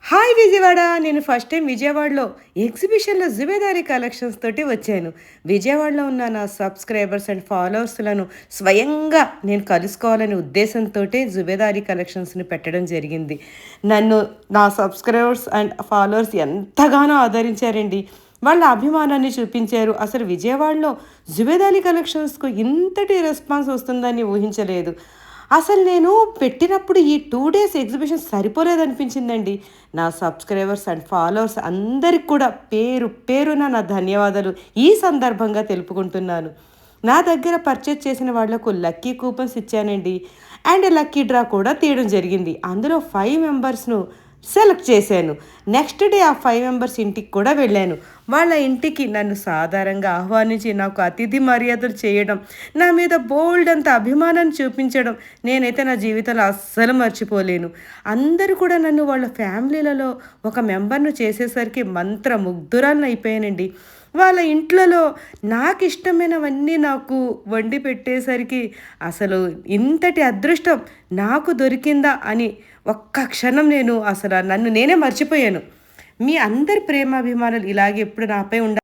Hi Vijayawada! నేను first time విజయవాడలో ఎగ్జిబిషన్‌లో 'జుబేదారి కలెక్షన్స్' తోటి వచ్చాను. విజయవాడలో ఉన్న నా సబ్‌స్క్రైబర్స్ అండ్ ఫాలోవర్స్‌లను స్వయంగా నేను కలుసుకోవాలనే ఉద్దేశంతోటే 'జుబేదారి కలెక్షన్స్‌ని పెట్టడం జరిగింది. నన్ను నా సబ్‌స్క్రైబర్స్ అండ్ ఫాలోవర్స్ ఎంతగానో ఆదరించారండి. వాళ్ళ అభిమానాన్ని చూపించారు. అసలు విజయవాడలో 'జుబేదారి కలెక్షన్స్‌కు' ఇంతటి రెస్పాన్స్ వస్తుందని ఊహించలేదు. అసలు నేను పెట్టినప్పుడు ఈ 2 డేస్ ఎగ్జిబిషన్ సరిపోలేదనిపించిందండి. నా సబ్‌స్క్రైబర్స్ అండ్ ఫాలోవర్స్ అందరికి కూడా పేరు పేరున నా ధన్యవాదాలు ఈ సందర్భంగా తెలుపుకుంటున్నాను. నా దగ్గర పర్చేజ్ చేసిన వాళ్ళకు లక్కీ కూపన్స్ ఇచ్చానండి. అండ్ లక్కీ డ్రా కూడా తీయడం జరిగింది. అందులో 5 మెంబర్స్‌ను సెలెక్ట్ చేశాను. నెక్స్ట్ డే ఆ 5 మెంబర్స్ ఇంటికి కూడా వెళ్ళాను. వాళ్ళ ఇంటికి నన్ను సాదరంగా ఆహ్వానించి నాకు అతిథి మర్యాదలు చేయడం, నా మీద బోలెడంత అభిమానాన్ని చూపించడం నేనైతే నా జీవితంలో అస్సలు మర్చిపోలేను. అందరూ కూడా నన్ను వాళ్ళ ఫ్యామిలీలలో ఒక మెంబర్‌ను చేసేసరికి మంత్రముగ్ధురాలినయిపోయానండి. వాళ్ళ ఇంట్లలో నాకిష్టమైనవన్నీ నాకు వండి పెట్టేసరికి అసలు ఇంతటి అదృష్టం నాకు దొరికిందా అని ఒక్క క్షణం నేను అసల నన్ను నేనే మర్చిపోయాను. మీ అందరి ప్రేమాభిమానాలు ఇలాగే ఎప్పుడు నాపై